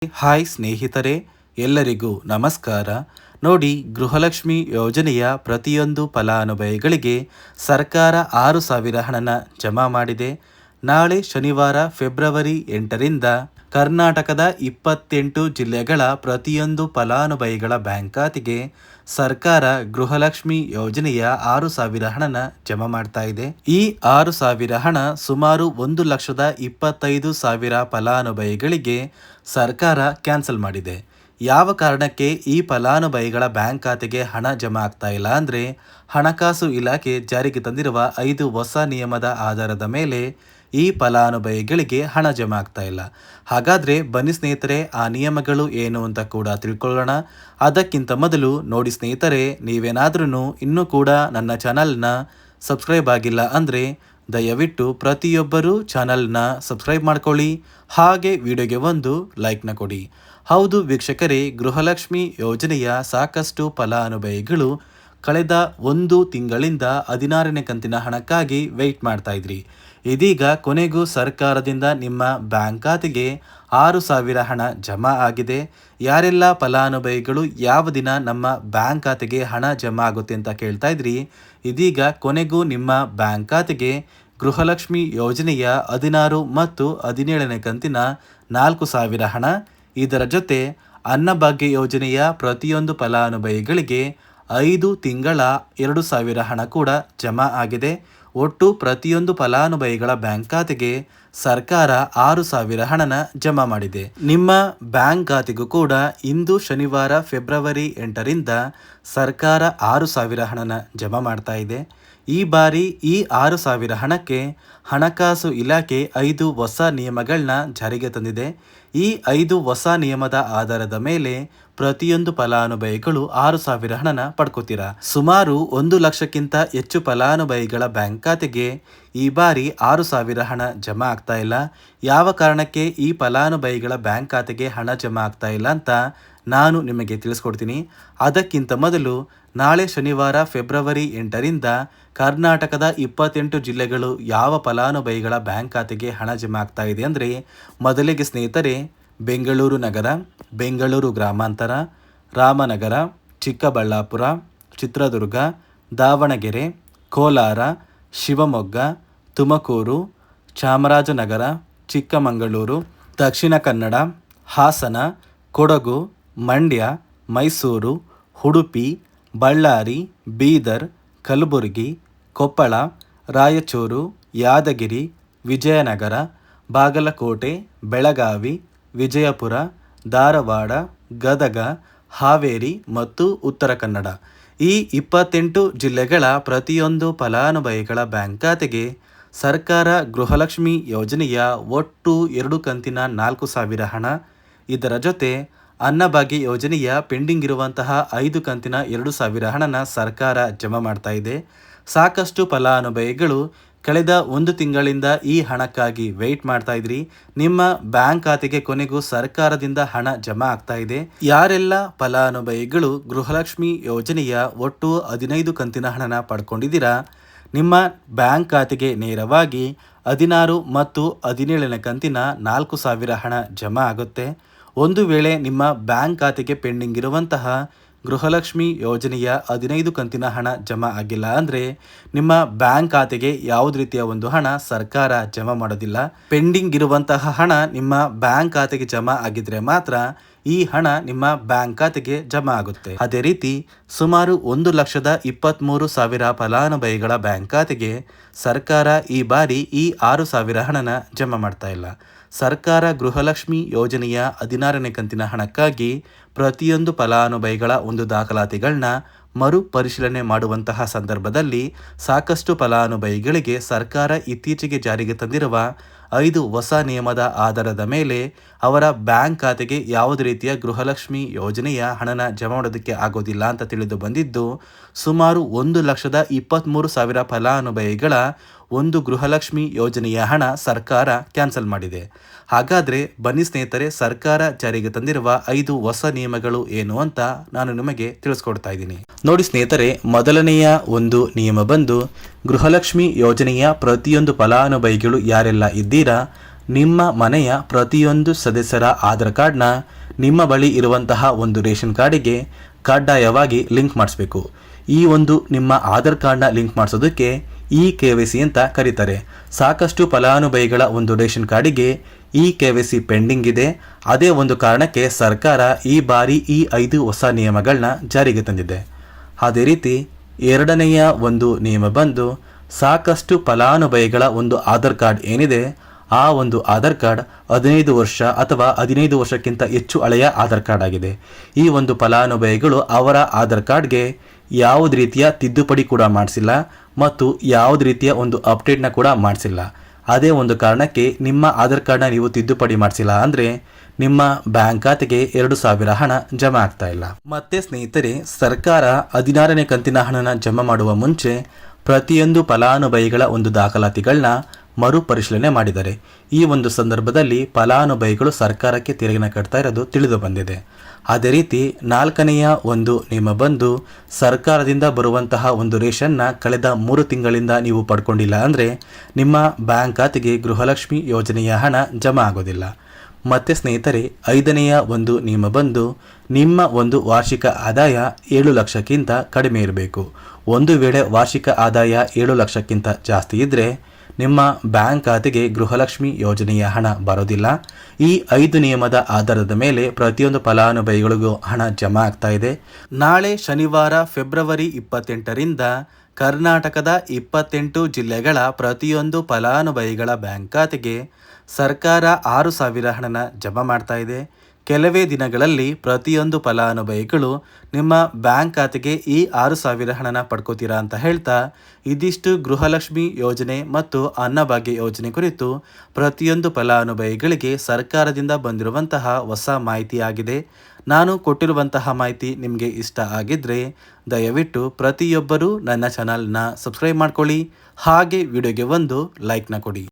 Hi ಸ್ನೇಹಿತರೆ, ಎಲ್ಲರಿಗೂ ನಮಸ್ಕಾರ. ನೋಡಿ, ಗೃಹಲಕ್ಷ್ಮಿ ಯೋಜನೆಯ ಪ್ರತಿಯೊಂದು ಫಲಾನುಭವಿಗಳಿಗೆ ಸರ್ಕಾರ 6,000 ಹಣನ ಜಮಾ ಮಾಡಿದೆ. ನಾಳೆ ಶನಿವಾರ ಫೆಬ್ರವರಿ 8ರಿಂದ ಕರ್ನಾಟಕದ 28 ಜಿಲ್ಲೆಗಳ ಪ್ರತಿಯೊಂದು ಫಲಾನುಭವಿಗಳ ಬ್ಯಾಂಕ್ ಖಾತೆಗೆ ಸರ್ಕಾರ ಗೃಹಲಕ್ಷ್ಮಿ ಯೋಜನೆಯ 6,000 ಹಣನ ಜಮಾ ಮಾಡ್ತಾ ಇದೆ. ಈ 6,000 ಹಣ ಸುಮಾರು 1,25,000 ಫಲಾನುಭವಿಗಳಿಗೆ ಸರ್ಕಾರ ಕ್ಯಾನ್ಸಲ್ ಮಾಡಿದೆ. ಯಾವ ಕಾರಣಕ್ಕೆ ಈ ಫಲಾನುಭವಿಗಳ ಬ್ಯಾಂಕ್ ಖಾತೆಗೆ ಹಣ ಜಮಾ ಆಗ್ತಾ ಇಲ್ಲ ಅಂದರೆ, ಹಣಕಾಸು ಇಲಾಖೆ ಜಾರಿಗೆ ತಂದಿರುವ 5 ಹೊಸ ನಿಯಮದ ಆಧಾರದ ಮೇಲೆ ಈ ಫಲಾನುಭವಿಗಳಿಗೆ ಹಣ ಜಮಾ ಆಗ್ತಾ ಇಲ್ಲ. ಹಾಗಾದರೆ ಬನ್ನಿ ಸ್ನೇಹಿತರೆ, ಆ ನಿಯಮಗಳು ಏನು ಅಂತ ಕೂಡ ತಿಳ್ಕೊಳ್ಳೋಣ. ಅದಕ್ಕಿಂತ ಮೊದಲು ನೋಡಿ ಸ್ನೇಹಿತರೆ, ನೀವೇನಾದ್ರೂ ಇನ್ನೂ ಕೂಡ ನನ್ನ ಚಾನಲ್ನ ಸಬ್ಸ್ಕ್ರೈಬ್ ಆಗಿಲ್ಲ ಅಂದರೆ ದಯವಿಟ್ಟು ಪ್ರತಿಯೊಬ್ಬರೂ ಚಾನಲ್ನ ಸಬ್ಸ್ಕ್ರೈಬ್ ಮಾಡ್ಕೊಳ್ಳಿ, ಹಾಗೆ ವಿಡಿಯೋಗೆ ಒಂದು ಲೈಕ್ನ ಕೊಡಿ. ಹೌದು ವೀಕ್ಷಕರೇ, ಗೃಹಲಕ್ಷ್ಮಿ ಯೋಜನೆಯ ಸಾಕಷ್ಟು ಫಲಾನುಭವಿಗಳು ಕಳೆದ 1 ತಿಂಗಳಿಂದ 16ನೇ ಕಂತಿನ ಹಣಕ್ಕಾಗಿ ವೆಯ್ಟ್ ಮಾಡ್ತಾ ಇದ್ರಿ. ಇದೀಗ ಕೊನೆಗೂ ಸರ್ಕಾರದಿಂದ ನಿಮ್ಮ ಬ್ಯಾಂಕ್ ಖಾತೆಗೆ 6,000 ಹಣ ಜಮಾ ಆಗಿದೆ. ಯಾರೆಲ್ಲ ಫಲಾನುಭವಿಗಳು ಯಾವ ದಿನ ನಮ್ಮ ಬ್ಯಾಂಕ್ ಖಾತೆಗೆ ಹಣ ಜಮಾ ಆಗುತ್ತೆ ಅಂತ ಕೇಳ್ತಾ ಇದ್ರಿ, ಇದೀಗ ಕೊನೆಗೂ ನಿಮ್ಮ ಬ್ಯಾಂಕ್ ಖಾತೆಗೆ ಗೃಹಲಕ್ಷ್ಮಿ ಯೋಜನೆಯ 16 ಮತ್ತು 17ನೇ ಕಂತಿನ 4,000 ಹಣ, ಇದರ ಜೊತೆ ಅನ್ನಭಾಗ್ಯ ಯೋಜನೆಯ ಪ್ರತಿಯೊಂದು ಫಲಾನುಭವಿಗಳಿಗೆ 5 ತಿಂಗಳ 2,000 ಹಣ ಕೂಡ ಜಮಾ ಆಗಿದೆ. ಒಟ್ಟು ಪ್ರತಿಯೊಂದು ಫಲಾನುಭವಿಗಳ ಬ್ಯಾಂಕ್ ಖಾತೆಗೆ ಸರ್ಕಾರ 6,000 ಹಣನ ಜಮಾ ಮಾಡಿದೆ. ನಿಮ್ಮ ಬ್ಯಾಂಕ್ ಖಾತೆಗೂ ಕೂಡ ಇಂದು ಶನಿವಾರ ಫೆಬ್ರವರಿ 8ರಿಂದ ಸರ್ಕಾರ 6,000 ಹಣನ ಜಮಾ ಮಾಡ್ತಾ ಇದೆ. ಈ ಬಾರಿ ಈ 6,000 ಹಣಕ್ಕೆ ಹಣಕಾಸು ಇಲಾಖೆ 5 ಹೊಸ ನಿಯಮಗಳನ್ನ ಜಾರಿಗೆ ತಂದಿದೆ. ಈ 5 ಹೊಸ ನಿಯಮದ ಆಧಾರದ ಮೇಲೆ ಪ್ರತಿಯೊಂದು ಫಲಾನುಭವಿಗಳು 6,000 ಹಣನ ಪಡ್ಕೋತೀರಾ. ಸುಮಾರು 1 ಲಕ್ಷಕ್ಕಿಂತ ಹೆಚ್ಚು ಫಲಾನುಭವಿಗಳ ಬ್ಯಾಂಕ್ ಖಾತೆಗೆ ಈ ಬಾರಿ 6,000 ಹಣ ಜಮಾ ಆಗ್ತಾ ಇಲ್ಲ. ಯಾವ ಕಾರಣಕ್ಕೆ ಈ ಫಲಾನುಭವಿಗಳ ಬ್ಯಾಂಕ್ ಖಾತೆಗೆ ಹಣ ಜಮಾ ಆಗ್ತಾ ಇಲ್ಲ ಅಂತ ನಾನು ನಿಮಗೆ ತಿಳಿಸ್ಕೊಡ್ತೀನಿ. ಅದಕ್ಕಿಂತ ಮೊದಲು ನಾಳೆ ಶನಿವಾರ ಫೆಬ್ರವರಿ 8ರಿಂದ ಕರ್ನಾಟಕದ 28 ಜಿಲ್ಲೆಗಳು ಯಾವ ಫಲಾನುಭವಿಗಳ ಬ್ಯಾಂಕ್ ಖಾತೆಗೆ ಹಣ ಜಮಾ ಆಗ್ತಾ ಇದೆ ಅಂದರೆ, ಮೊದಲಿಗೆ ಸ್ನೇಹಿತರೆ, ಬೆಂಗಳೂರು ನಗರ, ಬೆಂಗಳೂರು ಗ್ರಾಮಾಂತರ, ರಾಮನಗರ, ಚಿಕ್ಕಬಳ್ಳಾಪುರ, ಚಿತ್ರದುರ್ಗ, ದಾವಣಗೆರೆ, ಕೋಲಾರ, ಶಿವಮೊಗ್ಗ, ತುಮಕೂರು, ಚಾಮರಾಜನಗರ, ಚಿಕ್ಕಮಗಳೂರು, ದಕ್ಷಿಣ ಕನ್ನಡ, ಹಾಸನ, ಕೊಡಗು, ಮಂಡ್ಯ, ಮೈಸೂರು, ಉಡುಪಿ, ಬಳ್ಳಾರಿ, ಬೀದರ್, ಕಲಬುರಗಿ, ಕೊಪ್ಪಳ, ರಾಯಚೂರು, ಯಾದಗಿರಿ, ವಿಜಯನಗರ, ಬಾಗಲಕೋಟೆ, ಬೆಳಗಾವಿ, ವಿಜಯಪುರ, ಧಾರವಾಡ, ಗದಗ, ಹಾವೇರಿ ಮತ್ತು ಉತ್ತರ ಕನ್ನಡ ಈ 28 ಜಿಲ್ಲೆಗಳ ಪ್ರತಿಯೊಂದು ಫಲಾನುಭವಿಗಳ ಬ್ಯಾಂಕ್ ಖಾತೆಗೆ ಸರ್ಕಾರ ಗೃಹಲಕ್ಷ್ಮಿ ಯೋಜನೆಯ ಒಟ್ಟು 2 ಕಂತಿನ 4,000 ಹಣ, ಇದರ ಜೊತೆ ಅನ್ನಭಾಗ್ಯ ಯೋಜನೆಯ ಪೆಂಡಿಂಗ್ ಇರುವಂತಹ 5 ಕಂತಿನ 2,000 ಹಣನ ಸರ್ಕಾರ ಜಮಾ ಮಾಡ್ತಾ ಇದೆ. ಸಾಕಷ್ಟು ಫಲಾನುಭವಿಗಳು ಕಳೆದ 1 ತಿಂಗಳಿಂದ ಈ ಹಣಕ್ಕಾಗಿ ವೆಯ್ಟ್ ಮಾಡ್ತಾ ಇದ್ರಿ. ನಿಮ್ಮ ಬ್ಯಾಂಕ್ ಖಾತೆಗೆ ಕೊನೆಗೂ ಸರ್ಕಾರದಿಂದ ಹಣ ಜಮಾ ಆಗ್ತಾ ಇದೆ. ಯಾರೆಲ್ಲ ಫಲಾನುಭವಿಗಳು ಗೃಹಲಕ್ಷ್ಮಿ ಯೋಜನೆಯ ಒಟ್ಟು 15 ಕಂತಿನ ಹಣನ ಪಡ್ಕೊಂಡಿದ್ದೀರಾ, ನಿಮ್ಮ ಬ್ಯಾಂಕ್ ಖಾತೆಗೆ ನೇರವಾಗಿ 16 ಮತ್ತು 17ನೇ ಕಂತಿನ 4,000 ಹಣ ಜಮಾ ಆಗುತ್ತೆ. ಒಂದು ವೇಳೆ ನಿಮ್ಮ ಬ್ಯಾಂಕ್ ಖಾತೆಗೆ ಪೆಂಡಿಂಗ್ ಇರುವಂತಹ ಗೃಹಲಕ್ಷ್ಮಿ ಯೋಜನೆಯ 15 ಕಂತಿನ ಹಣ ಜಮಾ ಆಗಿಲ್ಲ ಅಂದರೆ, ನಿಮ್ಮ ಬ್ಯಾಂಕ್ ಖಾತೆಗೆ ಯಾವುದೇ ರೀತಿಯ ಒಂದು ಹಣ ಸರ್ಕಾರ ಜಮಾ ಮಾಡೋದಿಲ್ಲ. ಪೆಂಡಿಂಗ್ ಇರುವಂತಹ ಹಣ ನಿಮ್ಮ ಬ್ಯಾಂಕ್ ಖಾತೆಗೆ ಜಮಾ ಆಗಿದ್ರೆ ಮಾತ್ರ ಈ ಹಣ ನಿಮ್ಮ ಬ್ಯಾಂಕ್ ಖಾತೆಗೆ ಜಮಾ ಆಗುತ್ತೆ. ಅದೇ ರೀತಿ ಸುಮಾರು 1,23,000 ಫಲಾನುಭವಿಗಳ ಬ್ಯಾಂಕ್ ಖಾತೆಗೆ ಸರ್ಕಾರ ಈ ಬಾರಿ ಈ 6,000 ಹಣನ ಜಮಾ ಮಾಡ್ತಾ ಇಲ್ಲ. ಸರ್ಕಾರ ಗೃಹಲಕ್ಷ್ಮಿ ಯೋಜನೆಯ 16ನೇ ಕಂತಿನ ಹಣಕ್ಕಾಗಿ ಪ್ರತಿಯೊಂದು ಫಲಾನುಭವಿಗಳ ಒಂದು ದಾಖಲಾತಿಗಳನ್ನ ಮರುಪರಿಶೀಲನೆ ಮಾಡುವಂತಹ ಸಂದರ್ಭದಲ್ಲಿ ಸಾಕಷ್ಟು ಫಲಾನುಭವಿಗಳಿಗೆ ಸರ್ಕಾರ ಇತ್ತೀಚೆಗೆ ಜಾರಿಗೆ ತಂದಿರುವ 5 ಹೊಸ ನಿಯಮದ ಆಧಾರದ ಮೇಲೆ ಅವರ ಬ್ಯಾಂಕ್ ಖಾತೆಗೆ ಯಾವುದೇ ರೀತಿಯ ಗೃಹಲಕ್ಷ್ಮಿ ಯೋಜನೆಯ ಹಣನ ಜಮಾ ಮಾಡೋದಕ್ಕೆ ಆಗೋದಿಲ್ಲ ಅಂತ ತಿಳಿದು ಬಂದಿದ್ದು, ಸುಮಾರು 1,23,000 ಫಲಾನುಭವಿಗಳ ಒಂದು ಗೃಹಲಕ್ಷ್ಮಿ ಯೋಜನೆಯ ಹಣ ಸರ್ಕಾರ ಕ್ಯಾನ್ಸಲ್ ಮಾಡಿದೆ. ಹಾಗಾದರೆ ಬನ್ನಿ ಸ್ನೇಹಿತರೆ, ಸರ್ಕಾರ ಜಾರಿಗೆ ತಂದಿರುವ 5 ಹೊಸ ನಿಯಮಗಳು ಏನು ಅಂತ ನಾನು ನಿಮಗೆ ತಿಳಿಸ್ಕೊಡ್ತಾ ಇದ್ದೀನಿ. ನೋಡಿ ಸ್ನೇಹಿತರೆ, ಮೊದಲನೆಯ ಒಂದು ನಿಯಮ ಬಂದು, ಗೃಹಲಕ್ಷ್ಮಿ ಯೋಜನೆಯ ಪ್ರತಿಯೊಂದು ಫಲಾನುಭವಿಗಳು ಯಾರೆಲ್ಲ ಇದ್ದೀರಾ, ನಿಮ್ಮ ಮನೆಯ ಪ್ರತಿಯೊಂದು ಸದಸ್ಯರ ಆಧಾರ್ ಕಾರ್ಡ್ನ ನಿಮ್ಮ ಬಳಿ ಇರುವಂತಹ ಒಂದು ರೇಷನ್ ಕಾರ್ಡಿಗೆ ಕಡ್ಡಾಯವಾಗಿ ಲಿಂಕ್ ಮಾಡಿಸ್ಬೇಕು. ಈ ಒಂದು ನಿಮ್ಮ ಆಧಾರ್ ಕಾರ್ಡ್ನ ಲಿಂಕ್ ಮಾಡಿಸೋದಕ್ಕೆ KYC ಅಂತ ಕರೀತಾರೆ. ಸಾಕಷ್ಟು ಫಲಾನುಭವಿಗಳ ಒಂದು ರೇಷನ್ ಕಾರ್ಡಿಗೆ KYC ಪೆಂಡಿಂಗ್ ಇದೆ. ಅದೇ ಒಂದು ಕಾರಣಕ್ಕೆ ಸರ್ಕಾರ ಈ ಬಾರಿ 5 ಹೊಸ ನಿಯಮಗಳನ್ನ ಜಾರಿಗೆ ತಂದಿದೆ. ಅದೇ ರೀತಿ ಎರಡನೆಯ ಒಂದು ನಿಯಮ ಬಂದು ಸಾಕಷ್ಟು ಫಲಾನುಭವಿಗಳ ಒಂದು ಆಧಾರ್ ಕಾರ್ಡ್ ಏನಿದೆ ಆ ಒಂದು ಆಧಾರ್ ಕಾರ್ಡ್ 15 ವರ್ಷ ಅಥವಾ 15 ವರ್ಷಕ್ಕಿಂತ ಹೆಚ್ಚು ಹಳೆಯ ಆಧಾರ್ ಕಾರ್ಡ್ ಆಗಿದೆ. ಈ ಒಂದು ಫಲಾನುಭವಿಗಳು ಅವರ ಆಧಾರ್ ಕಾರ್ಡ್ಗೆ ಯಾವುದೇ ರೀತಿಯ ತಿದ್ದುಪಡಿ ಕೂಡ ಮಾಡಿಸಿಲ್ಲ ಮತ್ತು ಯಾವುದೇ ರೀತಿಯ ಒಂದು ಅಪ್ಡೇಟ್ನ ಕೂಡ ಮಾಡಿಸಿಲ್ಲ. ಅದೇ ಒಂದು ಕಾರಣಕ್ಕೆ ನಿಮ್ಮ ಆಧಾರ್ ಕಾರ್ಡ್ನ ನೀವು ತಿದ್ದುಪಡಿ ಮಾಡಿಸಿಲ್ಲ ಅಂದರೆ ನಿಮ್ಮ ಬ್ಯಾಂಕ್ ಖಾತೆಗೆ 2,000 ಹಣ ಜಮಾ ಆಗ್ತಾ ಇಲ್ಲ. ಮತ್ತೆ ಸ್ನೇಹಿತರೆ, ಸರ್ಕಾರ 16ನೇ ಕಂತಿನ ಹಣನ ಜಮಾ ಮಾಡುವ ಮುಂಚೆ ಪ್ರತಿಯೊಂದು ಫಲಾನುಭವಿಗಳ ಒಂದು ದಾಖಲಾತಿಗಳನ್ನ ಮರುಪರಿಶೀಲನೆ ಮಾಡಿದ್ದಾರೆ. ಈ ಒಂದು ಸಂದರ್ಭದಲ್ಲಿ ಫಲಾನುಭವಿಗಳು ಸರ್ಕಾರಕ್ಕೆ ತೆರಿಗೆನ ಕಟ್ತಾ ಇರೋದು ತಿಳಿದು ಬಂದಿದೆ. ಅದೇ ರೀತಿ 4ನೆಯ ಒಂದು ನಿಯಮ ಬಂದು ಸರ್ಕಾರದಿಂದ ಬರುವಂತಹ ಒಂದು ರೇಷನ್ನ ಕಳೆದ 3 ತಿಂಗಳಿಂದ ನೀವು ಪಡ್ಕೊಂಡಿಲ್ಲ ಅಂದರೆ ನಿಮ್ಮ ಬ್ಯಾಂಕ್ ಖಾತೆಗೆ ಗೃಹಲಕ್ಷ್ಮಿ ಯೋಜನೆಯ ಹಣ ಜಮಾ ಆಗೋದಿಲ್ಲ. ಮತ್ತು ಸ್ನೇಹಿತರೆ, 5ನೆಯ ಒಂದು ನಿಯಮ ಬಂದು ನಿಮ್ಮ ಒಂದು ವಾರ್ಷಿಕ ಆದಾಯ 7 ಲಕ್ಷಕ್ಕಿಂತ ಕಡಿಮೆ ಇರಬೇಕು. ಒಂದು ವೇಳೆ ವಾರ್ಷಿಕ ಆದಾಯ 7 ಲಕ್ಷಕ್ಕಿಂತ ಜಾಸ್ತಿ ಇದ್ದರೆ ನಿಮ್ಮ ಬ್ಯಾಂಕ್ ಖಾತೆಗೆ ಗೃಹಲಕ್ಷ್ಮಿ ಯೋಜನೆಯ ಹಣ ಬರೋದಿಲ್ಲ. ಈ 5 ನಿಯಮದ ಆಧಾರದ ಮೇಲೆ ಪ್ರತಿಯೊಂದು ಫಲಾನುಭವಿಗಳಿಗೂ ಹಣ ಜಮಾ ಆಗ್ತಾ ಇದೆ. ನಾಳೆ ಶನಿವಾರ ಫೆಬ್ರವರಿ 28ರಿಂದ ಕರ್ನಾಟಕದ 28 ಜಿಲ್ಲೆಗಳ ಪ್ರತಿಯೊಂದು ಫಲಾನುಭವಿಗಳ ಬ್ಯಾಂಕ್ ಖಾತೆಗೆ ಸರ್ಕಾರ 6,000 ಹಣನ ಜಮಾ ಮಾಡ್ತಾ ಇದೆ. ಕೆಲವೇ ದಿನಗಳಲ್ಲಿ ಪ್ರತಿಯೊಂದು ಫಲಾನುಭವಿಗಳು ನಿಮ್ಮ ಬ್ಯಾಂಕ್ ಖಾತೆಗೆ ಈ 6,000 ಹಣನ ಪಡ್ಕೋತೀರಾ ಅಂತ ಹೇಳ್ತಾ ಇದಿಷ್ಟು ಗೃಹಲಕ್ಷ್ಮಿ ಯೋಜನೆ ಮತ್ತು ಅನ್ನಭಾಗ್ಯ ಯೋಜನೆ ಕುರಿತು ಪ್ರತಿಯೊಂದು ಫಲಾನುಭವಿಗಳಿಗೆ ಸರ್ಕಾರದಿಂದ ಬಂದಿರುವಂತಹ ಹೊಸ ಮಾಹಿತಿಯಾಗಿದೆ. ನಾನು ಕೊಟ್ಟಿರುವಂತಹ ಮಾಹಿತಿ ನಿಮಗೆ ಇಷ್ಟ ಆಗಿದ್ದರೆ ದಯವಿಟ್ಟು ಪ್ರತಿಯೊಬ್ಬರೂ ನನ್ನ ಚಾನಲ್ನ ಸಬ್ಸ್ಕ್ರೈಬ್ ಮಾಡ್ಕೊಳ್ಳಿ. ಹಾಗೆ ವಿಡಿಯೋಗೆ ಒಂದು ಲೈಕ್ನ ಕೊಡಿ.